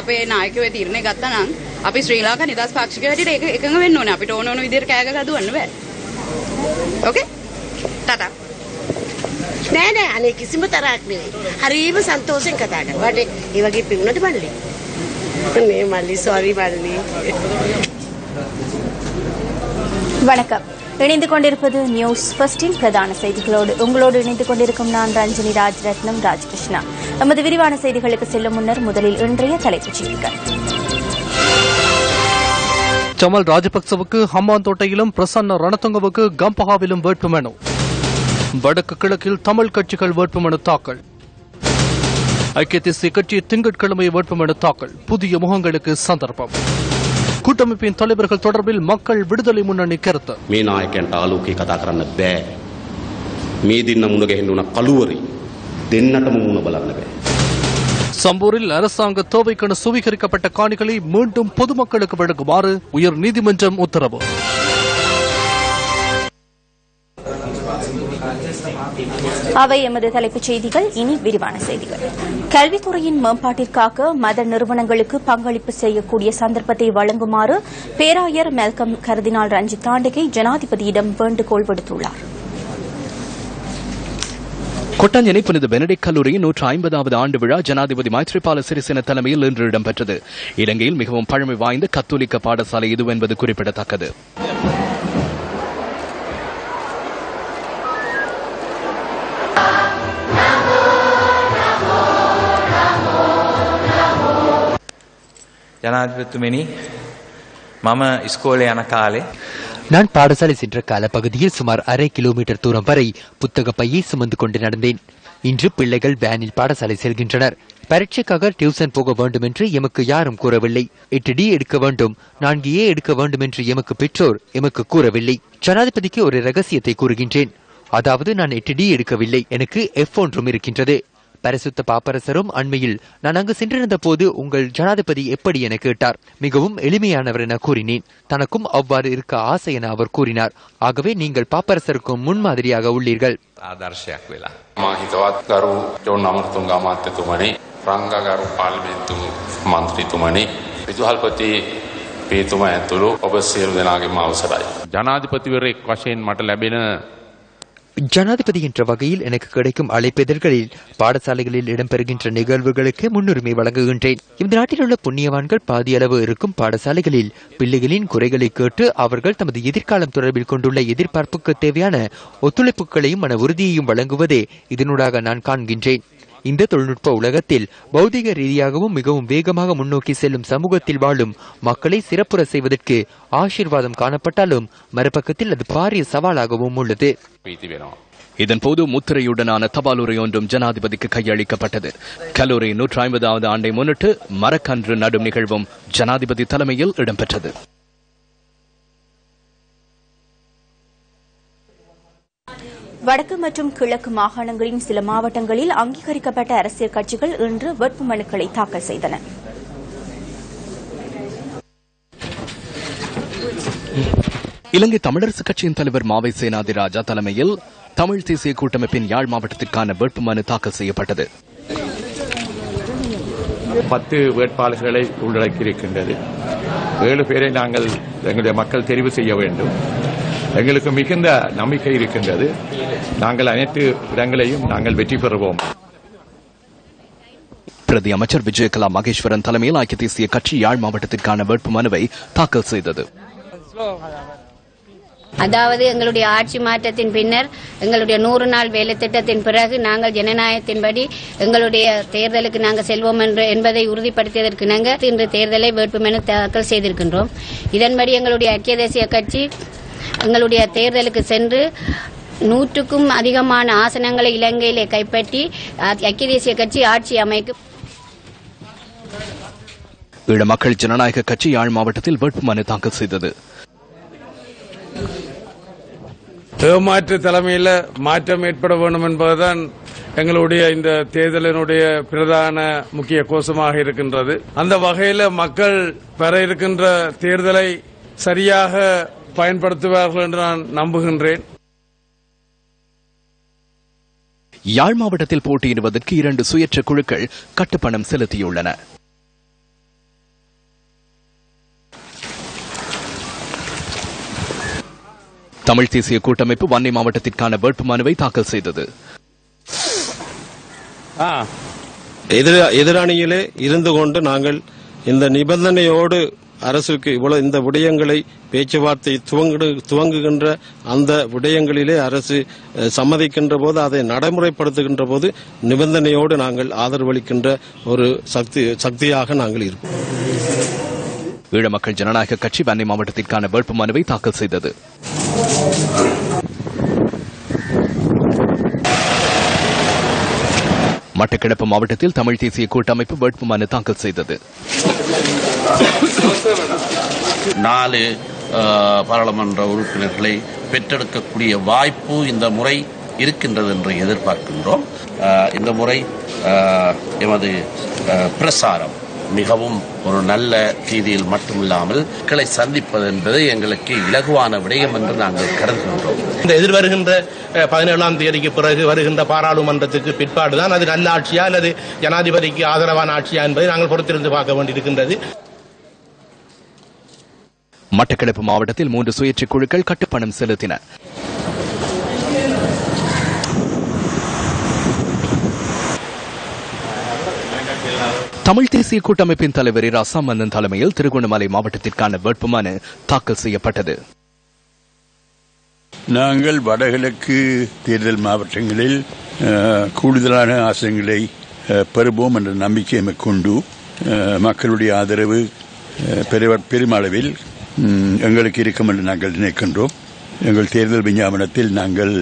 අපේ නායකයෝ තීරණය ගත්තා නම් අපි ශ්‍රී ලංකා නිදහස් පාක්ෂිකයෝ හැටියට ඒක එකඟ වෙන්න ඕනේ. අපිට ඕන විදිහට කෑ ගහ දුවන්න බෑ. ඕකේ? ටටා. නෑ අනේ කිසිම තරහක් නෙවෙයි. හරිම සන්තෝෂෙන් කතා කරා. වාට ඒ වගේ පිරුණද මල්ලි? නේ මල්ලි සෝරි මල්ලි. வணக்கம். இணைந்து கொண்டிருப்பது நியூஸ் ஃபர்ஸ்டின் பிரதான செய்திகளோடு உங்களோடு இணைந்து கொண்டிருக்கும் நான் ரஞ்சினி ராஜ்ரத்னம் ராஜகிருஷ்ணா. நமது விரிவான செய்திகளுக்கு செல்லும் முன்னர் முதலில் இன்றைய தலைப்புச் செய்திகள். சமல் ராஜபக்சவுக்கு ஹம்பாந்தோட்டையிலும் பிரசன்ன ரணதுங்கவுக்கு கம்பஹாவிலும் வேட்புமனு. வடக்கு கிழக்கில் தமிழ் கட்சிகள் வேட்புமனு தாக்கல். ஐக்கிய தேசிய கட்சி திங்கட்கிழமை வேட்புமனு தாக்கல். புதிய முகங்களுக்கு சந்தர்ப்பம். கூட்டமைப்பின் தலைவர்கள் தொடர்பில் மக்கள் விடுதலை முன்னணி கருத்து. මේ නායකයන්ට ආලෝකේ කතා කරන්න බෑ. මේ දින්න මුණ ගැහෙන්න උන කළුවරි දෙන්නටම මුණ බලන්න බෑ. சம்பூரில் அரசாங்க தேவைக்கென சுவீகரிக்கப்பட்ட காணிகளை மீண்டும் பொதுமக்களுக்கு வழங்குமாறு உயர் நீதிமன்றம் உத்தரவு. அவை எமது தலைப்புச் செய்திகள். இனி விரிவான செய்திகள். கல்வித்துறையின் மேம்பாட்டிற்காக மத நிறுவனங்களுக்கு பங்களிப்பு செய்யக்கூடிய சந்தர்ப்பத்தை வழங்குமாறு பேராயர் மெல்கம் கர்தினால் ரஞ்சித் தாண்டிகை ஜனாதிபதியிடம் வேண்டுகோள் விடுத்துள்ளார். கொட்டாஞ்சேனை புனித பெனடிக்ட் கல்லூரியின் 150வது ஆண்டு விழா ஜனாதிபதி மைத்ரிபால சிறிசேன தலைமையில் இன்று இடம்பெற்றது. இலங்கையில் மிகவும் பழமை வாய்ந்த கத்தோலிக்க பாடசாலை இது என்பது குறிப்பிடத்தக்கது. ජනාධිපතිතුමනි මම ඉස්කෝලේ යන කාලේ நான் பாடசாலை சென்ற கால பகுதியில் சுமார் 1/2 கிலோமீட்டர் தூரம் வரை புத்தக பையை சுமந்து கொண்டு நடந்தேன். இன்று பிள்ளைகள் வேனில் பாடசாலை செல்கின்றனர். பரீட்சைக்காக டியூஷன் போக வேண்டும் என்று எமக்கு யாரும் கூறவில்லை. 8D எடுக்க வேண்டும், 4A எடுக்க வேண்டும் என்று எமக்கு பெற்றோர் எமக்கு கூறவில்லை. ஜனாதிபதிக்கு ஒரு ரகசியத்தை கூறுகின்றேன். அதாவது நான் 8D எடுக்கவில்லை, எனக்கு F1 இருக்கின்றது. பரிசுத்த பாப்பரசரும் அண்மையில் நான் அங்கு சென்றிருந்த போது உங்கள் ஜனாதிபதி எப்படி என கேட்டார். மிகவும் எளிமையானவர் என கூறினேன். தனக்கும் அவ்வாறு இருக்க ஆசை என அவர் கூறினார். ஆகவே நீங்கள் பாப்பரசருக்கும் முன்மாதிரியாக உள்ளீர்கள். ආදර්ශයක් වෙලා මා හිතවත් ගරු ජෝන් අමරතුංග අමාත්‍යතුමනි, රංගගරු පාර්ලිමේන්තු මන්ත්‍රීතුමනි, විදුහල්පති පීතුමා ඇතුළු ඔබ සියලු දෙනාගේම අවසරයි. ජනාධිපතිවරයෙක් වශයෙන් මට ලැබෙන ஜனாதிபதி என்ற வகையில் எனக்கு கிடைக்கும் அழைப்பிதழ்களில் பாடசாலைகளில் இடம்பெறுகின்ற நிகழ்வுகளுக்கு முன்னுரிமை வழங்குகின்றேன். இந்த நாட்டில் உள்ள புண்ணியவான்கள் பாதியளவு இருக்கும் பாடசாலைகளில் பிள்ளைகளின் குறைகளை கேட்டு அவர்கள் தமது எதிர்காலம் தொடர்பில் கொண்டுள்ள எதிர்பார்ப்புக்கு தேவையான ஒத்துழைப்புகளையும் மன உறுதியையும் வழங்குவதே இதனூடாக நான் காண்கின்றேன். இந்த தொழில்நுட்ப உலகத்தில் பௌதிக ரீதியாகவும் மிகவும் வேகமாக முன்னோக்கி செல்லும் சமூகத்தில் வாழும் மக்களை சிறப்புற செய்வதற்கு ஆசீர்வாதம் காணப்பட்டாலும் மறுபக்கத்தில் அது பாரிய சவாலாகவும் உள்ளது. இதன்போது முத்திரையுடனான தபாலுரை ஒன்றும் ஜனாதிபதிக்கு கையளிக்கப்பட்டது. கல்லூரி 150வது ஆண்டை முன்னிட்டு மரக்கன்று நடும் நிகழ்வும் ஜனாதிபதி தலைமையில் இடம்பெற்றது. வடக்கு மற்றும் கிழக்கு மாகாணங்களின் சில மாவட்டங்களில் அங்கீகரிக்கப்பட்ட அரசியல் கட்சிகள் இன்று வேட்புமனுக்களை தாக்கல் செய்தன. இலங்கை தமிழரசு கட்சியின் தலைவர் மாவை சேனாதிராஜா தலைமையில் தமிழ் தேசிய கூட்டமைப்பின் யாழ் மாவட்டத்திற்கான வேட்புமனு தாக்கல் செய்யப்பட்டது. 10 வேட்பாளர்களை உள்ளடக்கியிருக்கின்றது. 7 பேரை நாங்கள் எங்களுடைய மக்கள் தெரிவு செய்ய வேண்டும். எங்களுக்கு மிகுந்த நம்பிக்கை இருக்கின்றது. நாங்கள் அனைத்து இடங்களையும் நாங்கள் வெற்றி பெறுவோம். பிரதி அமைச்சர் விஜயகலா மகேஸ்வரன் தலைமையில் ஐக்கிய தேசிய கட்சி யாழ் மாவட்டத்திற்கான வேட்புமனுவை தாக்கல் செய்தது. அதாவது எங்களுடைய ஆட்சி மாற்றத்தின் பின்னர் எங்களுடைய 100 நாள் வேலை திட்டத்தின் பிறகு நாங்கள் ஜனநாயகத்தின்படி எங்களுடைய தேர்தலுக்கு நாங்கள் செல்வோம் என்பதை உறுதிப்படுத்தியதற்கு நாங்கள் இன்று தேர்தலை வேட்புமனு தாக்கல் செய்திருக்கின்றோம். இதன்படி எங்களுடைய ஐக்கிய தேசிய கட்சி எங்களுடைய தேர்தலுக்கு சென்று 100க்கும் அதிகமான ஆசனங்களை இலங்கையிலே கைப்பற்றி ஐக்கிய தேசிய கட்சி ஆட்சி அமைக்கும். ஈழ மக்கள் ஜனநாயக கட்சி யாழ் மாவட்டத்தில் வேட்புமனு தாக்கல் செய்தது. ஏமாற்று தலைமையில் மாற்றம் ஏற்பட வேண்டும் என்பதுதான் எங்களுடைய இந்த தேர்தலினுடைய பிரதான முக்கிய கோஷமாக இருக்கின்றது. அந்த வகையில் மக்கள் பெற இருக்கின்ற தேர்தலை சரியாக பயன்படுத்துவார்கள் என்று நான் நம்புகின்றேன். யாழ் மாவட்டத்தில் போட்டியிடுவதற்கு 2 சுயேட்சை குழுக்கள் கட்டுப்பணம் செலுத்தியுள்ளன. தமிழ் தேசிய கூட்டமைப்பு வன்னி மாவட்டத்திற்கான வேட்புமனுவை தாக்கல் செய்தது. எதிரணியிலே இருந்து கொண்டு நாங்கள் இந்த நிபந்தனையோடு அரசுக்கு இவ்வளவு இந்த விடயங்களை பேச்சுவார்த்தை துவங்குகின்ற அந்த விடயங்களிலே அரசு சம்மதிக்கின்ற போது அதை நடைமுறைப்படுத்துகின்ற போது நிபந்தனையோடு நாங்கள் ஆதரவளிக்கின்ற ஒரு சக்தியாக நாங்கள் இருப்போம். ஈழ மக்கள் ஜனநாயக கட்சி வன்னி மாவட்டத்திற்கான வேட்புமனுவை தாக்கல் செய்தது. மட்டக்களப்பு மாவட்டத்தில் தமிழ் தேசிய கூட்டமைப்பு வேட்புமனு தாக்கல் செய்தது. 4 பாராளுமன்ற உறுப்பினர்களை பெற்றெடுக்கக்கூடிய வாய்ப்பு இந்த முறை இருக்கின்றது என்று எதிர்பார்க்கின்றோம். இந்த முறை எமது பிரசாரம் மிகவும் ஒரு நல்ல ரீதியில் மட்டுமில்லாமல் மக்களை சந்திப்பது என்பது எங்களுக்கு இலகுவான விடயம் என்று நாங்கள் கருதுகின்றோம். இந்த எதிர்வருகின்ற 17ஆம் தேதிக்கு பிறகு வருகின்ற பாராளுமன்றத்துக்கு பிற்பாடுதான் அது நல்ல ஆட்சியா அல்லது ஜனாதிபதிக்கு ஆதரவான ஆட்சியா என்பதை நாங்கள் பொறுத்திருந்து பார்க்க வேண்டியிருக்கின்றது. மட்டக்களப்பு மாவட்டத்தில் 3 சுயேட்சை குழுக்கள் கட்டுப்பணம் செலுத்தின. தமிழ் தேசிய கூட்டமைப்பின் தலைவர் இரா சம்பந்தன் தலைமையில் திருகோணமலை மாவட்டத்திற்கான வேட்புமனு தாக்கல் செய்யப்பட்டது. நாங்கள் வடகிழக்கு தேர்தல் மாவட்டங்களில் கூடுதலான ஆசனங்களை பெறுவோம் என்ற நம்பிக்கை கொண்டு மக்களுடைய ஆதரவு பெருமளவில் எங்களுக்கு இருக்கும் என்று நாங்கள் நினைக்கின்றோம். எங்கள் தேர்தல் விஞ்ஞாபனத்தில் நாங்கள்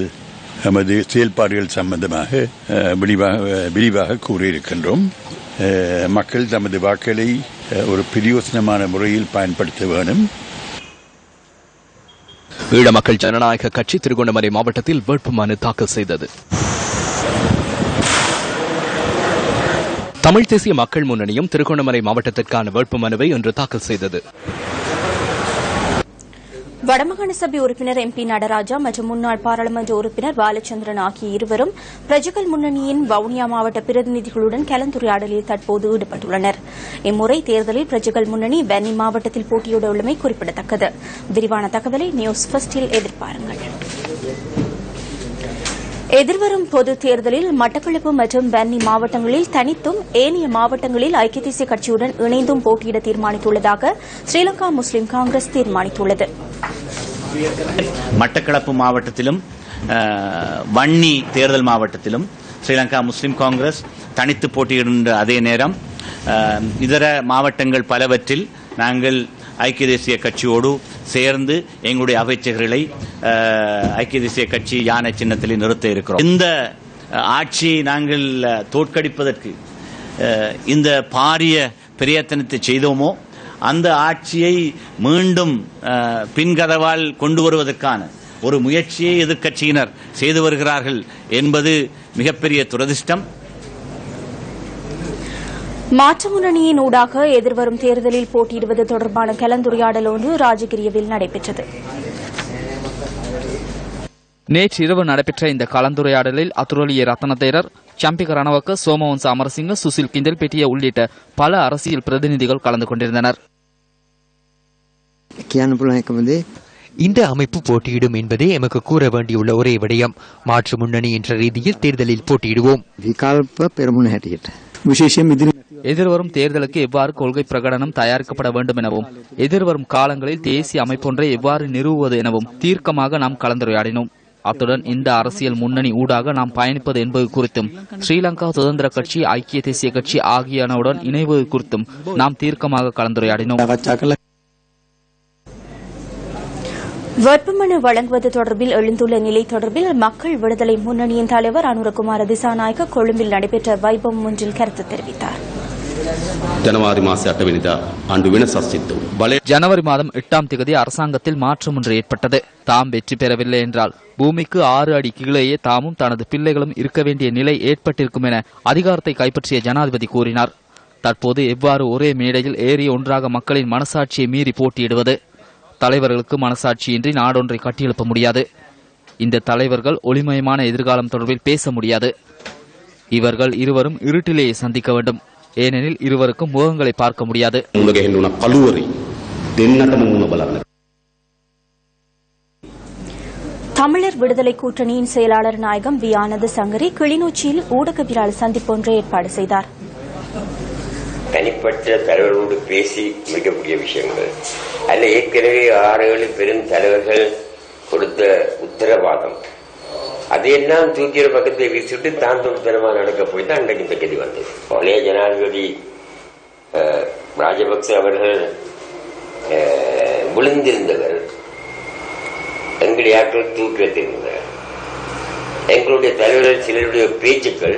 நமது செயல்பாடுகள் சம்பந்தமாக விரிவாக கூறியிருக்கின்றோம். மக்கள் தமது வாக்களை ஒரு பிரயோசனமான முறையில் பயன்படுத்த வேண்டும். ஈழ மக்கள் ஜனநாயக கட்சி திருகோணமலை மாவட்டத்தில் வேட்புமனு தாக்கல் செய்தது. தமிழ் தேசிய மக்கள் முன்னணியும் திருகோணமலை மாவட்டத்திற்கான வேட்புமனுவை இன்று தாக்கல் செய்தது. வடமாகாண சபை உறுப்பினர் MP நடராஜா மற்றும் முன்னாள் பாராளுமன்ற உறுப்பினர் பாலச்சந்திரன் ஆகிய இருவரும் பிரஜைகள் முன்னணியின் வவுனியா மாவட்ட பிரதிநிதிகளுடன் கலந்துரையாடலில் தற்போது ஈடுபட்டுள்ளனர். இம்முறை தேர்தலில் பிரஜைகள் முன்னணி வன்னி மாவட்டத்தில் போட்டியிட உள்ளமை குறிப்பிடத்தக்கது. விரிவான தகவலை நியூஸ் ஃபர்ஸ்டில் எதிர்பாருங்கள். எதிர்வரும் பொது தேர்தலில் மட்டக்களப்பு மற்றும் வன்னி மாவட்டங்களில் தனித்தும் ஏனைய மாவட்டங்களில் ஐக்கிய தேசிய கட்சியுடன் இணைந்தும் போட்டியிட தீர்மானித்துள்ளதாக ஸ்ரீலங்கா முஸ்லிம் காங்கிரஸ் தீர்மானித்துள்ளது. மட்டக்களப்பு மாவட்டத்திலும் வன்னி தேர்தல் மாவட்டத்திலும் ஸ்ரீலங்கா முஸ்லிம் காங்கிரஸ் தனித்து போட்டியிடுகின்ற அதே நேரம் இதர மாவட்டங்கள் பலவற்றில் நாங்கள் ஐக்கிய தேசிய கட்சியோடு சேர்ந்து எங்களுடைய அமைச்சர்களை ஐக்கிய தேசிய கட்சி யானை சின்னத்தில் நிறுத்த இருக்கிறோம். இந்த ஆட்சியை நாங்கள் தோற்கடிப்பதற்கு இந்த பாரிய பிரயத்தனத்தை செய்தோமோ அந்த ஆட்சியை மீண்டும் பின்கதவால் கொண்டு வருவதற்கான ஒரு முயற்சியை எதிர்க்கட்சியினர் செய்து வருகிறார்கள் என்பது மிகப்பெரிய துரதிர்ஷ்டம். மாற்று முன்னணியின் ஊடாக எதிர்வரும் தேர்தலில் போட்டியிடுவது தொடர்பான கலந்துரையாடல் ஒன்று ராஜகிரியவில் நடைபெற்றது. நேற்றிரவு நடைபெற்ற இந்த கலந்துரையாடலில் அத்துரலிய ரத்னதேரர், சம்பிக ரணவக்க, சோமவன்ச அமரசிங்க, சுசில் கிண்டல்பேட்டிய உள்ளிட்ட பல அரசியல் பிரதிநிதிகள் கலந்து கொண்டிருந்தனர். இந்த அமைப்பு போட்டியிடும் என்பதே எமக்கு கூற வேண்டியுள்ள ஒரே விடயம். மாற்று முன்னணி என்ற ரீதியில் தேர்தலில் போட்டியிடுவோம். எதிர்வரும் தேர்தலுக்கு எவ்வாறு கொள்கை பிரகடனம் தயாரிக்கப்பட வேண்டும் எனவும் எதிர்வரும் காலங்களில் தேசிய அமைப்பொன்றை எவ்வாறு நிறுவுவது எனவும் தீர்க்கமாக நாம் கலந்துரையாடினோம். அத்துடன் இந்த அரசியல் முன்னணி ஊடாக நாம் பயணிப்பது என்பது குறித்தும் ஸ்ரீலங்கா சுதந்திர கட்சி, ஐக்கிய தேசிய கட்சி ஆகியனவுடன் இணைவது குறித்தும் நாம் தீர்க்கமாக கலந்துரையாடினோம். வேட்புமனு வழங்குவது தொடர்பில் எழுந்துள்ள நிலை தொடர்பில் மக்கள் விடுதலை முன்னணியின் தலைவர் அனுரகுமார திசாநாயக்க கொழும்பில் நடைபெற்ற வைபவம் ஒன்றில் கருத்து தெரிவித்தார். ஜனவரி மாதம் 8ஆம் தேதி அரசாங்கத்தில் மாற்றம் ஒன்று ஏற்பட்டது. தாம் வெற்றி பெறவில்லை என்றால் பூமிக்கு 6 அடி கீழேயே தாமும் தனது பிள்ளைகளும் இருக்க வேண்டிய நிலை ஏற்பட்டிருக்கும் என அதிகாரத்தை கைப்பற்றிய ஜனாதிபதி கூறினார். தற்போது எவ்வாறு ஒரே மேடையில் ஏறி ஒன்றாக மக்களின் மனசாட்சியை மீறி போட்டியிடுவது? தலைவர்களுக்கு மனசாட்சியின்றி நாடொன்றை கட்டியெழுப்ப முடியாது. இந்த தலைவர்கள் ஒளிமயமான எதிர்காலம் தொடர்பில் பேச முடியாது. இவர்கள் இருவரும் இருட்டிலேயே சந்திக்க வேண்டும். ஏனெனில் இருவருக்கும் முகங்களை பார்க்க முடியாது. தமிழர் விடுதலை கூட்டணியின் செயலாளர் நாயகம் வி ஆனந்த சங்கரி கிளிநொச்சியில் ஊடகவியலாளர் சந்திப்பு ஒன்றை ஏற்பாடு செய்தார். தனிப்பட்ட தலைவர்களோடு பேசி முடிக்கக்கூடிய விஷயங்கள் அல்ல. ஏற்கனவே 6-7 பெரும் தலைவர்கள் கொடுத்த உத்தரவாதம் அதையெல்லாம் தூக்கிற பக்கத்தை வீசிட்டு தான் தொடுத்தனமாக நடக்க போய் தான் அன்றைக்கு இந்த கதி வந்தது. பழைய ஜனாதிபதி ராஜபக்ச அவர்கள் விழுந்திருந்தவர் எங்களுடைய ஆட்கள் தூக்கி வைத்திருந்தனர். எங்களுடைய தலைவர்கள் சிலருடைய பேச்சுக்கள்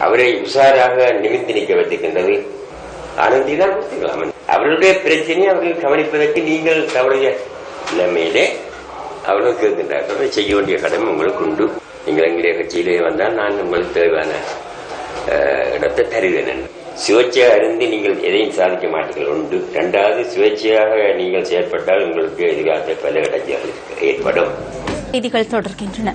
அவரை உஷாராக நிமிர்ந்து நிற்க வைத்திருக்கின்றது. ஆனந்திதான் கொடுத்துக்கலாம். அவர்களுடைய பிரச்சனையை அவர்கள் கவனிப்பதற்கு நீங்கள் தவறைய நிலைமையிலே அவர்கள் கேட்கின்றார்கள். செய்ய வேண்டிய கடமை உங்களுக்கு உண்டு. நீங்கள் எங்களுடைய கட்சியிலே வந்தால் நான் உங்களுக்கு தேவையான இடத்தை தருவேன். சுயேட்சையாக இருந்து நீங்கள் எதையும் சாதிக்க மாட்டீர்கள் உண்டு. 2வது, சுயேட்சையாக நீங்கள் செயற்பட்டால் உங்களுக்கு எதிர்காலத்தில் பல இடங்கள் ஏற்படும். செய்திகள் தொடர்கின்றன.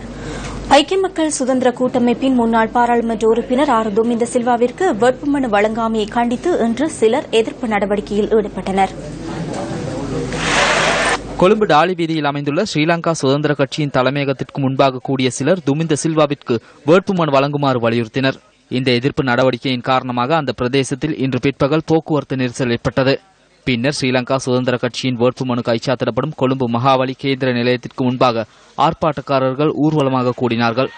ஐக்கிய மக்கள் சுதந்திர கூட்டமைப்பின் முன்னாள் பாராளுமன்ற உறுப்பினர் ஆர் துமிந்த சில்வாவிற்கு வேட்புமனு வழங்காமையை கண்டித்து இன்று சிலர் எதிர்ப்பு நடவடிக்கையில் ஈடுபட்டனர். கொழும்பு டாலி வீதியில் அமைந்துள்ள ஸ்ரீலங்கா சுதந்திர கட்சியின் தலைமையகத்திற்கு முன்பாக கூடிய சிலர் துமிந்த சில்வாவிற்கு வேட்புமனு வழங்குமாறு வலியுறுத்தினர். இந்த எதிர்ப்பு நடவடிக்கையின் காரணமாக அந்த பிரதேசத்தில் இன்று பிற்பகல் போக்குவரத்து நெரிசல் ஏற்பட்டது. பின்னர் ஸ்ரீலங்கா சுதந்திர கட்சியின் வேட்புமனு கைச்சாத்திடப்படும் கொழும்பு மகாவலி கேந்திர நிலையத்திற்கு முன்பாக ஆர்ப்பாட்டக்காரர்கள் ஊர்வலமாக கூடினார்கள்.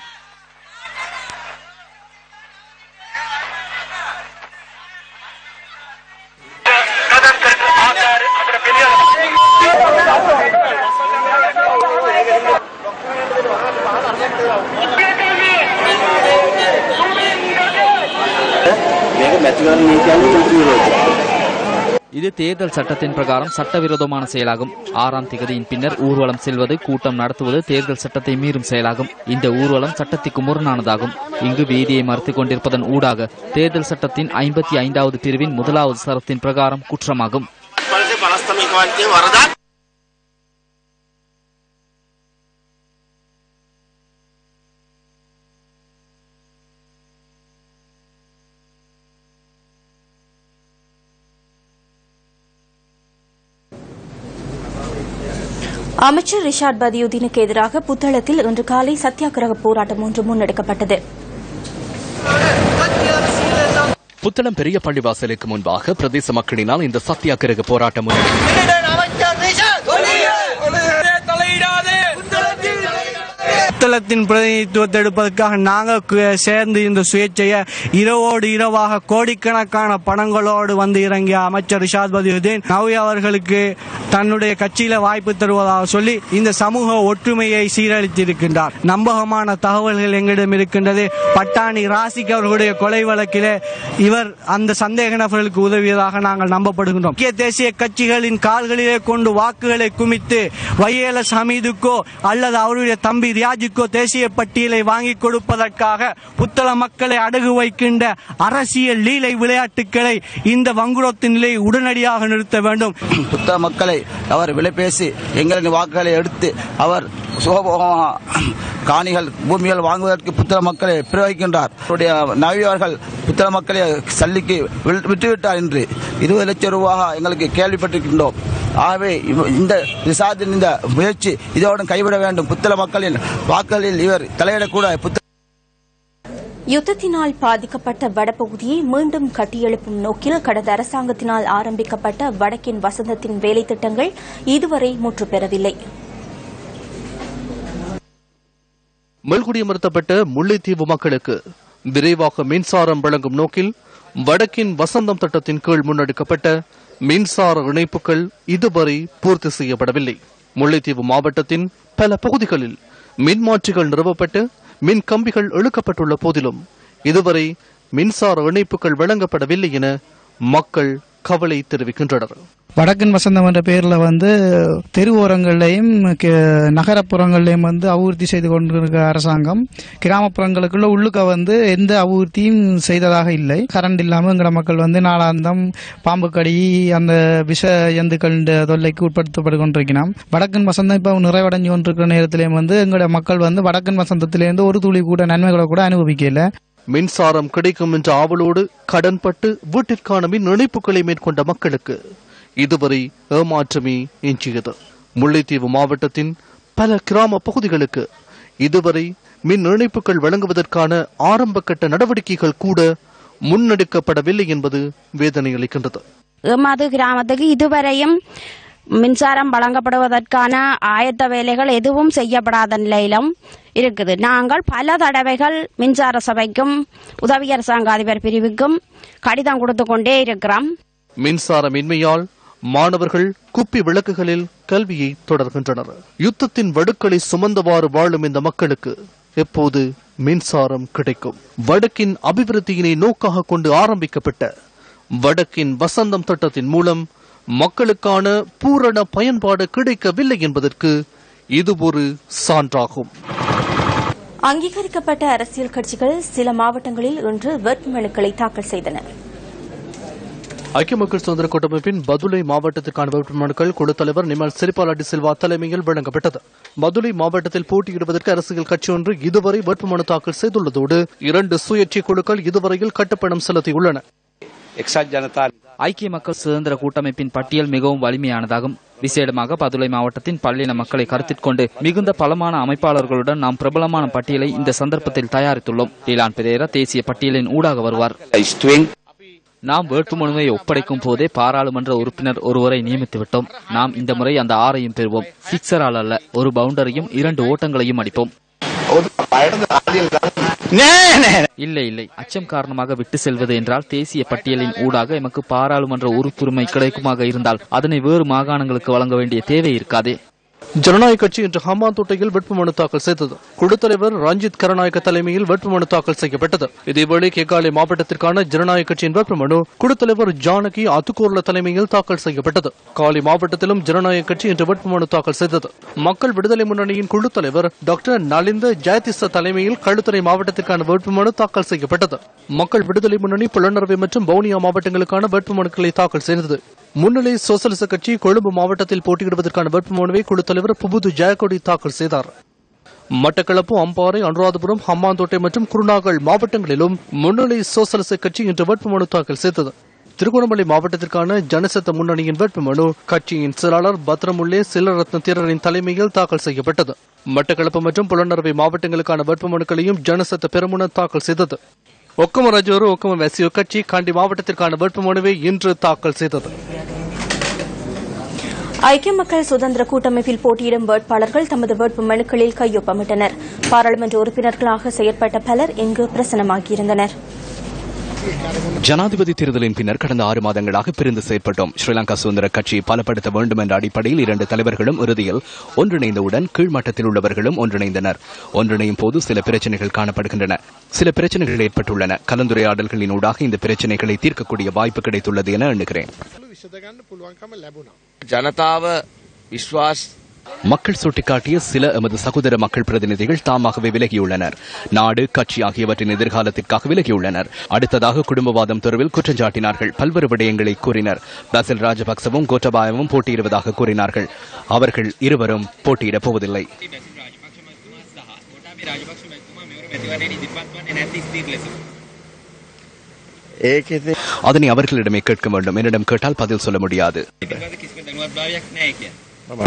இது தேர்தல் சட்டத்தின் பிரகாரம் சட்டவிரோதமான செயலாகும். 6ஆம் திகதியின் பின்னர் ஊர்வலம் செல்வது, கூட்டம் நடத்துவது தேர்தல் சட்டத்தை மீறும் செயலாகும். இந்த ஊர்வலம் சட்டத்திற்கு முரணானதாகும். இங்கு வீதியை மறுத்துக் கொண்டிருப்பதன் ஊடாக தேர்தல் சட்டத்தின் 55வது பிரிவின் 1வது சரத்தின் பிரகாரம் குற்றமாகும். அமைச்சர் ரிஷாட் பதியுதீனுக்கு எதிராக புத்தளத்தில் இன்று காலை சத்தியாகிரக போராட்டம் ஒன்று முன்னெடுக்கப்பட்டது. புத்தளம் பெரிய பள்ளிவாசலுக்கு முன்பாக பிரதேச மக்களினால் இந்த சத்தியாகிரக போராட்டம் புத்தளத்தின் பிரதிநிதித்துவத்தை எடுப்பதற்காக நாங்கள் சேர்ந்து இந்த சுயேட்சையை இரவோடு இரவாக கோடிக்கணக்கான பணங்களோடு வந்து இறங்கிய அமைச்சர் ரிஷாத் பதியுதீன் நவ்யா அவர்களுக்கு தன்னுடைய கட்சியில வாய்ப்பு தருவதாக சொல்லி இந்த சமூக ஒற்றுமையை சீரழித்திருக்கின்றார். நம்பகமான தகவல்கள் எங்களிடம் இருக்கின்றது. பட்டாணி ராசிக் அவர்களுடைய கொலை வழக்கிலே இவர் அந்த சந்தேக நபர்களுக்கு உதவியதாக நாங்கள் நம்பப்படுகின்றோம். முக்கிய தேசிய கட்சிகளின் கால்களிலே கொண்டு வாக்குகளை குமித்து வையேலஸ் ஹமீதுக்கோ அல்லது அவருடைய தம்பி ரியாஜுக்கோ தேசிய பட்டியலை வாங்கி கொடுப்பதற்காக புத்தள மக்களை அடகு வைக்கின்ற அரசியல் லீலை விளையாட்டுகளை இந்த வங்குரோத்து நிலை உடனடியாக நிறுத்த வேண்டும். புத்தள மக்களை அவர் விலை பேசி எங்களின் வாக்குகளை எடுத்து அவர் சுகபோகமாக காணிகள் பூமிகள் வாங்குவதற்கு புத்தள மக்களை பிரயோகிக்கின்றார். நவியவர்கள் புத்தள மக்களை சல்லிக்கு விட்டுவிட்டார் என்று 20 லட்சம் ரூபாய் எங்களுக்கு கேள்விப்பட்டிருக்கின்றோம். ஆகவே இந்த ரிசாத்தின் இந்த முயற்சி இதோடு கைவிட வேண்டும். புத்தள மக்களின் வாக்குகளில் இவர் தலையிடக்கூட யுத்தத்தினால் பாதிக்கப்பட்ட வடபகுதியை மீண்டும் கட்டியெழுப்பும் நோக்கில் கடந்த அரசாங்கத்தினால் ஆரம்பிக்கப்பட்ட வடக்கின் வசந்தத்தின் வேலை திட்டங்கள் இதுவரை முற்றுப்பெறவில்லை. மீள்குடியமர்த்தப்பட்ட முல்லைத்தீவு மக்களுக்கு விரைவாக மின்சாரம் வழங்கும் நோக்கில் வடக்கின் வசந்தம் திட்டத்தின் கீழ் முன்னெடுக்கப்பட்ட மின்சார இணைப்புகள் இதுவரை பூர்த்தி செய்யப்படவில்லை. முல்லைத்தீவு மாவட்டத்தின் பல பகுதிகளில் மின்மாற்றிகள் நிறுவப்பட்டு மின் கம்பிகள் இழுக்கப்பட்டுள்ள போதிலும் இதுவரை மின்சார இணைப்புகள் வழங்கப்படவில்லை என மக்கள் கவலை தெரிவிக்கின்றனர். வடக்கன் வசந்தம் என்ற பெயரில் தெருவோரங்களையும் நகரப்புறங்களையும் அபிவிருத்தி செய்து கொண்டிருக்கிற அரசாங்கம் கிராமப்புறங்களுக்குள்ள உள்ளுக்க எந்த அபிவிருத்தியும் செய்ததாக இல்லை. கரண்ட் இல்லாமல் எங்களோட மக்கள் நாளாந்தம் பாம்பு கடி அந்த விஷ ஜந்துக்கள் தொல்லைக்கு உட்படுத்தப்பட்டு கொண்டிருக்கிறோம். வடக்கன் வசந்தம் இப்போ நிறைவடைஞ்சு கொண்டிருக்கிற நேரத்திலேயும் எங்களோட மக்கள் வடக்கன் வசந்தத்திலேருந்து ஒரு துளி கூட நன்மைகளை கூட அனுபவிக்கல. மின்சாரம் கிடைக்கும் என்ற ஆவலோடு கடன்பட்டு வீட்டிற்கான மின் இணைப்புகளை மேற்கொண்ட மக்களுக்கு இதுவரை ஏமாற்றமே எஞ்சியது. முல்லைத்தீவு மாவட்டத்தின் பல கிராம பகுதிகளுக்கு இதுவரை மின் இணைப்புகள் வழங்குவதற்கான ஆரம்ப கட்ட நடவடிக்கைகள் கூட முன்னெடுக்கப்படவில்லை என்பது வேதனை அளிக்கின்றது. எமது கிராமத்துக்கு இதுவரையும் மின்சாரம் வழங்கப்படுவதற்கான ஆயத்த வேலைகள் எதுவும் செய்யப்படாத நிலையிலும் இருக்குது. நாங்கள் பல தடவைகள் மின்சார சபைக்கும் உதவி அரசாங்க அதிபர் பிரிவுக்கும் கடிதம் கொடுத்து கொண்டே இருக்கிறோம். மின்சாரமின்மையால் மாணவர்கள் குப்பி விளக்குகளில் கல்வியை தொடர்கின்றனர். யுத்தத்தின் வடுக்களை சுமந்தவாறு வாழும் இந்த மக்களுக்கு எப்போது மின்சாரம் கிடைக்கும்? வடக்கின் அபிவிருத்தியினை நோக்காக கொண்டு ஆரம்பிக்கப்பட்ட வடக்கின் வசந்தம் திட்டத்தின் மூலம் மக்களுக்கான பூரண பயன்பாடு கிடைக்கவில்லை என்பதற்கு இது ஒரு சான்றாகும். அங்கீகரிக்கப்பட்ட அரசியல் கட்சிகள் சில மாவட்டங்களில் இன்று வேட்புமனுக்களை தாக்கல் செய்தன. ஐக்கிய மக்கள் சுதந்திர கூட்டமைப்பின் பதுளை மாவட்டத்திற்கான வேட்புமனுக்கள் குழு தலைவர் நிமல் சிறிபாலடி சில்வா தலைமையில் வழங்கப்பட்டது. பதுளை மாவட்டத்தில் போட்டியிடுவதற்கு அரசியல் கட்சி ஒன்று இதுவரை வேட்புமனு தாக்கல் செய்துள்ளதோடு 2 சுயேட்சை குழுக்கள் இதுவரையில் கட்டுப்பணம் செலுத்தியுள்ளன. ஐக்கிய மக்கள் சுதந்திர கூட்டமைப்பின் பட்டியல் மிகவும் வலிமையானதாகும். விசேடமாக பதுளை மாவட்டத்தின் பல்லின மக்களை கருத்தில் கொண்டு மிகுந்த பலமான அமைப்பாளர்களுடன் நாம் பிரபலமான பட்டியலை இந்த சந்தர்ப்பத்தில் தயாரித்துள்ளோம். டிலான் பெரேரா தேசிய பட்டியலின் ஊடாக வருவார். நாம் வேட்புமனுவை ஒப்படைக்கும் போதே பாராளுமன்ற உறுப்பினர் ஒருவரை நியமித்துவிட்டோம். நாம் இந்த முறை அந்த 6ஐயும் பெறுவோம். சிக்ஸரால் அல்ல, ஒரு பவுண்டரையும் 2 ஓட்டங்களையும் அடிப்போம். இல்லை இல்லை, அச்சம் காரணமாக விட்டு செல்வது என்றால் தேசிய பட்டியலின் ஊடாக எமக்கு பாராளுமன்ற உறுப்புரிமை கிடைக்குமாக இருந்தால் அதனை வேறு மாகாணங்களுக்கு வழங்க வேண்டிய தேவை இருக்காதே. ஜனநாயக கட்சி இன்று ஹம்பாந்தோட்டையில் வேட்புமனு தாக்கல் செய்தது. குழு தலைவர் ரஞ்சித் கருநாயக்க தலைமையில் வேட்புமனு தாக்கல் செய்யப்பட்டது. இதேவேளை கேகாலை மாவட்டத்திற்கான ஜனநாயக கட்சியின் வேட்புமனு குழு தலைவர் ஜானகி அத்துக்கூர்ல தலைமையில் தாக்கல் செய்யப்பட்டது. காலி மாவட்டத்திலும் ஜனநாயக கட்சி இன்று வேட்புமனு தாக்கல் செய்தது. மக்கள் விடுதலை முன்னணியின் குழு தலைவர் டாக்டர் நலிந்த ஜெயதிச தலைமையில் களுத்துறை மாவட்டத்திற்கான வேட்புமனு தாக்கல் செய்யப்பட்டது. மக்கள் விடுதலை முன்னணி புலனறுவை மற்றும் வவுனியா மாவட்டங்களுக்கான வேட்புமனுக்களை தாக்கல் செய்தது. முன்னிலை சோசலிச கட்சி கொழும்பு மாவட்டத்தில் போட்டியிடுவதற்கான வேட்புமனுவை குழு தலைவர் புபுது ஜெயக்கொடி தாக்கல் செய்தார். மட்டக்களப்பு, அம்பாறை, அனுராதபுரம், ஹம்பாந்தோட்டை மற்றும் குருநாகல் மாவட்டங்களிலும் முன்னிலை சோசலிச கட்சி இன்று வேட்புமனு தாக்கல் செய்தது. திருகோணமலை மாவட்டத்திற்கான ஜனசத்த முன்னணியின் வேட்புமனு கட்சியின் செயலாளர் பத்ரமுல்லே சிலரத்ன தேரரின் தலைமையில் தாக்கல் செய்யப்பட்டது. மட்டக்களப்பு மற்றும் புலனறுவை மாவட்டங்களுக்கான வேட்புமனுக்களையும் ஜனசத்த பெருமுன தாக்கல் செய்தது. ஒக்கம ரஜோரு, ஒக்கம வெசியோ கட்சி காண்டி மாவட்டத்திற்கான வேட்புமனுவை இன்று தாக்கல் செய்தது. ஐக்கிய மக்கள் சுதந்திர கூட்டமைப்பில் போட்டியிடும் வேட்பாளர்கள் தமது வேட்பு மனுக்களில் கையொப்பமிட்டனர். பாராளுமன்ற உறுப்பினர்களாக செயற்பட்ட பலர் இங்கு பிரசன்னமாகியிருந்தனர். ஜனாதிபதி தேர்தலின் பின்னர் கடந்த 6 மாதங்களாக பிரிந்து செயற்பட்டோம். ஸ்ரீலங்கா சுதந்திர கட்சியை பலப்படுத்த வேண்டும் என்ற அடிப்படையில் 2 தலைவர்களும் இறுதியில் ஒன்றிணைந்தவுடன் கீழ்மட்டத்தில் உள்ளவர்களும் ஒன்றிணைந்தனர். ஒன்றிணையும் போது சில பிரச்சனைகள் காணப்படுகின்றன. சில பிரச்சனைகள் ஏற்பட்டுள்ளன. கலந்துரையாடல்களின் ஊடாக இந்த பிரச்சனைகளை தீர்க்கக்கூடிய வாய்ப்பு கிடைத்துள்ளது என எண்ணுகிறேன். மக்கள் சுட்டிக்காட்டிய சில எமது சகோதர மக்கள் பிரதிநிதிகள் தாமாகவே விலகியுள்ளனர். நாடு, கட்சி ஆகியவற்றின் எதிர்காலத்திற்காக விலகியுள்ளனர். அடுத்ததாக குடும்பவாதம் தொடர்பில் குற்றஞ்சாட்டினார்கள். பல்வேறு விடயங்களை கூறினர். பசில் ராஜபக்சவும் கோட்டபாயவும் போட்டியிடுவதாக கூறினார்கள். அவர்கள் இருவரும் போட்டியிடப் போவதில்லை. அதனை அவர்களிடமே கேட்க வேண்டும். என்னிடம் கேட்டால் பதில் சொல்ல முடியாது.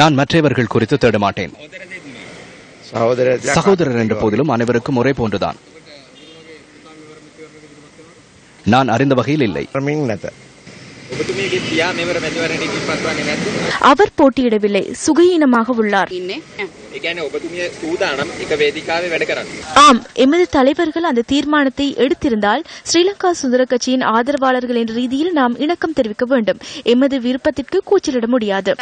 நான் மற்றவர்கள் குறித்து தேட மாட்டேன். சகோதரர் என்ற போதிலும் அனைவருக்கும் ஒரே போன்றுதான். நான் அறிந்த வகையில் இல்லை. அவர் போட்டியிடவில்லை, சுகயீனமாக உள்ளார். ஆம், எமது தலைவர்கள் அந்த தீர்மானத்தை எடுத்திருந்தால் ஸ்ரீலங்கா சுதந்திர கட்சியின் ஆதரவாளர்கள் என்ற ரீதியில் நாம் இணக்கம் தெரிவிக்க வேண்டும். எமது விருப்பத்திற்கு கூச்சலிட முடியாது.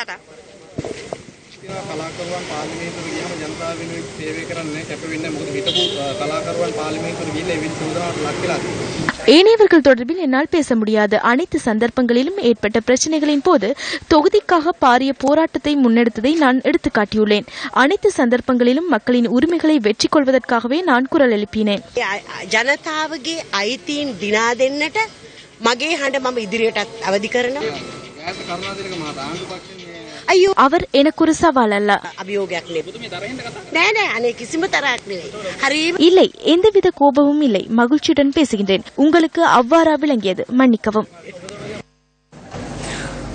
ஏனையவர்கள் தொடர்பில் என்னால் பேச முடியாது. அனைத்து சந்தர்ப்பங்களிலும் ஏற்பட்ட பிரச்சனைகளின் போது தொகுதிக்காக பாரிய போராட்டத்தை முன்னெடுத்ததை நான் எடுத்துக்காட்டியுள்ளேன். அனைத்து சந்தர்ப்பங்களிலும் மக்களின் உரிமைகளை வெற்றி கொள்வதற்காகவே நான் குரல் எழுப்பினேன். ජනතාවගේ අයිතීන් දිනා දෙන්නට මගේ හඬ මම ඉදිරියටත් අවදි කරනවා. அவர் எனக்கு ஒரு சவால் அல்ல. இல்லை, எந்தவித கோபமும் இல்லை. மகிழ்ச்சியுடன் பேசுகின்றேன். உங்களுக்கு அவ்வாறா விளங்கியது, மன்னிக்கவும்.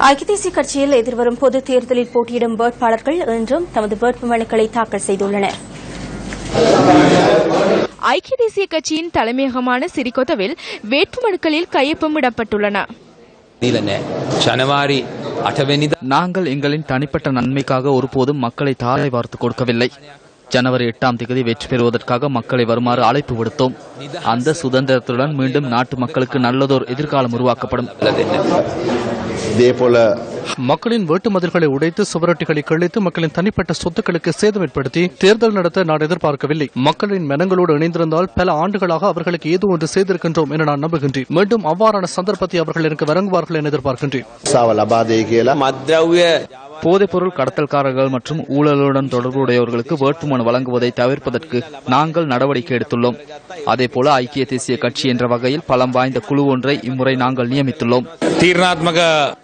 ஐக்கிய தேசிய கட்சியில் எதிர்வரும் பொது தேர்தலில் போட்டியிடும் வேட்பாளர்கள் இன்றும் தமது வேட்புமனுக்களை தாக்கல் செய்துள்ளனர். ஐக்கிய தேசிய கட்சியின் தலைமையகமான சிறிகொத்தவில் வேட்புமனுக்களில் கையொப்பமிடப்பட்டுள்ளன. நாங்கள் எங்களின் தனிப்பட்ட நன்மைக்காக ஒருபோதும் மக்களை தாரை வார்த்து கொடுக்கவில்லை. ஜனவரி 8ஆம் தேதி வெற்றி பெறுவதற்காக மக்களை வருமாறு அழைப்பு விடுத்தோம். அந்த சுதந்திரத்துடன் மீண்டும் நாட்டு மக்களுக்கு நல்லதோர் எதிர்காலம் உருவாக்கப்படும். மக்களின் வேட்டு மதில்களை உடைத்து சுவரொட்டிகளை கிழித்து மக்களின் தனிப்பட்ட சொத்துக்களுக்கு சேதம் ஏற்படுத்தி தேர்தல் நடத்த நான் எதிர்பார்க்கவில்லை. மக்களின் மனங்களோடு இணைந்திருந்தால் பல ஆண்டுகளாக அவர்களுக்கு ஏதோ ஒன்று செய்திருக்கின்றோம் என நான் நம்புகின்றேன். மீண்டும் அவ்வாறான சந்தர்ப்பத்தை அவர்கள் எனக்கு வழங்குவார்கள் என எதிர்பார்க்கின்றேன். போதைப்பொருள் கடத்தல்காரர்கள் மற்றும் ஊழலுடன் தொடர்புடையவர்களுக்கு வேட்புமனு வழங்குவதை தவிர்ப்பதற்கு நாங்கள் நடவடிக்கை எடுத்துள்ளோம். அதேபோல ஐக்கிய தேசிய கட்சி என்ற வகையில் பலம் வாய்ந்த குழு ஒன்றை இம்முறை நாங்கள் நியமித்துள்ளோம்.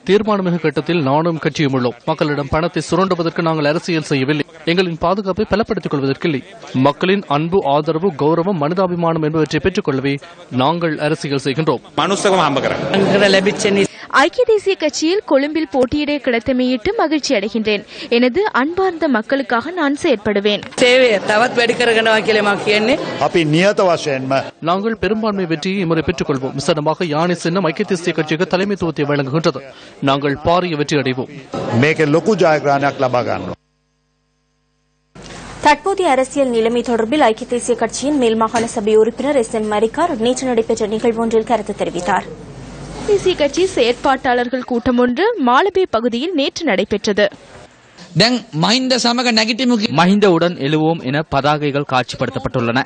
தீர்மானமிகு கட்டத்தில் நானும் கட்சியும் உள்ளோம். மக்களிடம் பணத்தை சுரண்டுவதற்கு நாங்கள் அரசியல் செய்யவில்லை. எங்களின் பாதுகாப்பை பலப்படுத்திக் கொள்வதற்கில்லை. மக்களின் அன்பு, ஆதரவு, கௌரவம், மனிதாபிமானம் என்பவற்றை பெற்றுக் கொள்ளவே நாங்கள் அரசியல் செய்கின்றோம். ஐக்கிய தேசிய கட்சியில் கொழும்பில் போட்டியிட கிடைத்தமையிட்டு மகிழ்ச்சி அடைகின்றேன். எனது அன்பார்ந்த மக்களுக்காக நான் செயற்படுவேன். நாங்கள் பெரும்பான்மை வெற்றியை இம்முறை பெற்றுக் கொள்வோம். விசேடமாக யானை சின்னம் ஐக்கிய தேசிய கட்சிக்கு தலைமைத்துவத்தை வழங்குகின்றது. நாங்கள் பாரிய வெற்றி அடைவோம். தற்போதைய அரசியல் நிலைமை தொடர்பில் ஐக்கிய தேசிய கட்சியின் மேல் மாகாண சபை உறுப்பினர் SM மரிக்கார் நேற்று நடைபெற்ற நிகழ்வொன்றில் கருத்து தெரிவித்தார். தேசிய கட்சி செயற்பாட்டாளர்கள் கூட்டம் ஒன்று மாலபே பகுதியில் நேற்று நடைபெற்றது. மஹிந்தவுடன் எழுவோம் என பதாகைகள் காட்சிப்படுத்தப்பட்டுள்ளன.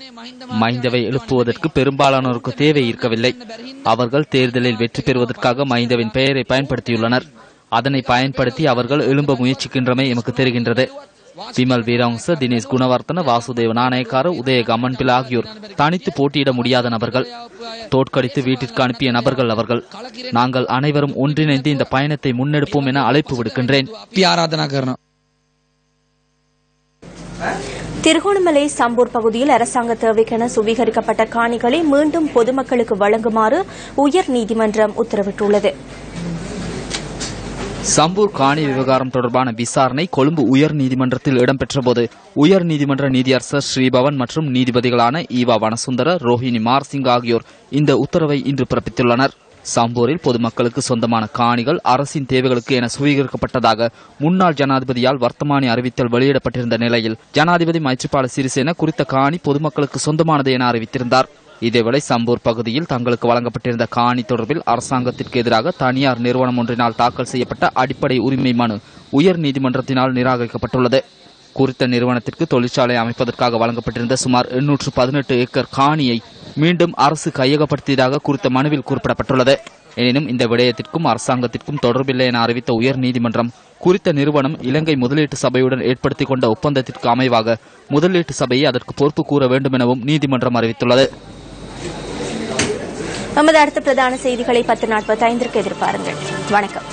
மஹிந்தவை எழுப்புவதற்கு பெரும்பாலானோருக்கு தேவை இருக்கவில்லை. அவர்கள் தேர்தலில் வெற்றி பெறுவதற்காக மஹிந்தவின் பெயரை பயன்படுத்தியுள்ளனர். அதனை பயன்படுத்தி அவர்கள் எழும்ப முயற்சிக்கின்றமை எமக்கு தெரிகின்றது. விமல் வீரவங்ச, தினேஷ் குணவர்த்தன, வாசுதேவ நாணயக்கார, உதய கமன்பில் ஆகியோர் தனித்து போட்டியிட முடியாத நபர்கள். தோற்கடித்து வீட்டிற்கு அனுப்பிய நபர்கள் அவர்கள். நாங்கள் அனைவரும் ஒன்றிணைந்து இந்த பயணத்தை முன்னெடுப்போம் என அழைப்பு விடுக்கின்றேன். திருகோணமலை சம்பூர் பகுதியில் அரசாங்க தேவைக்கென சுவீகரிக்கப்பட்ட காணிகளை மீண்டும் பொதுமக்களுக்கு வழங்குமாறு உயர்நீதிமன்றம் உத்தரவிட்டுள்ளது. சம்பூர் காணி விவகாரம் தொடர்பான விசாரணை கொழும்பு உயர்நீதிமன்றத்தில் இடம்பெற்றபோது உயர்நீதிமன்ற நீதியரசர் ஸ்ரீபவன் மற்றும் நீதிபதிகளான ஈவா வனசுந்தர, ரோஹிணி மார்சிங் ஆகியோர் இந்த உத்தரவை இன்று பிறப்பித்துள்ளனர். சம்பூரில் பொதுமக்களுக்கு சொந்தமான காணிகள் அரசின் தேவைகளுக்கு என சுவீகரிக்கப்பட்டதாக முன்னாள் ஜனாதிபதியால் வர்த்தமானி அறிவித்தல் வெளியிடப்பட்டிருந்த நிலையில் ஜனாதிபதி மைத்ரிபால சிறிசேன குறித்த காணி பொதுமக்களுக்கு சொந்தமானது என அறிவித்திருந்தார். இதேவேளை சம்பூர் பகுதியில் தங்களுக்கு வழங்கப்பட்டிருந்த காணி தொடர்பில் அரசாங்கத்திற்கு எதிராக தனியார் நிறுவனம் ஒன்றினால் தாக்கல் செய்யப்பட்ட அடிப்படை உரிமை மனு உயர்நீதிமன்றத்தினால் நிராகரிக்கப்பட்டுள்ளது. குறித்த நிறுவனத்திற்கு தொழிற்சாலை அமைப்பதற்காக வழங்கப்பட்டிருந்த சுமார் 818 ஏக்கர் காணியை மீண்டும் அரசு கையகப்படுத்தியதாக குறித்த மனுவில் குறிப்பிடப்பட்டுள்ளது. எனினும் இந்த விடயத்திற்கும் அரசாங்கத்திற்கும் தொடர்பில்லை என அறிவித்த உயர்நீதிமன்றம் குறித்த நிறுவனம் இலங்கை முதலீட்டு சபையுடன் ஏற்படுத்திக் கொண்ட ஒப்பந்தத்திற்கு அமைவாக முதலீட்டு சபையை அதற்கு பொறுப்பு கூற வேண்டும் எனவும் நீதிமன்றம் அறிவித்துள்ளது. நமது அடுத்த பிரதான செய்திகளை 10:45 எதிர்பாருங்கள். வணக்கம்.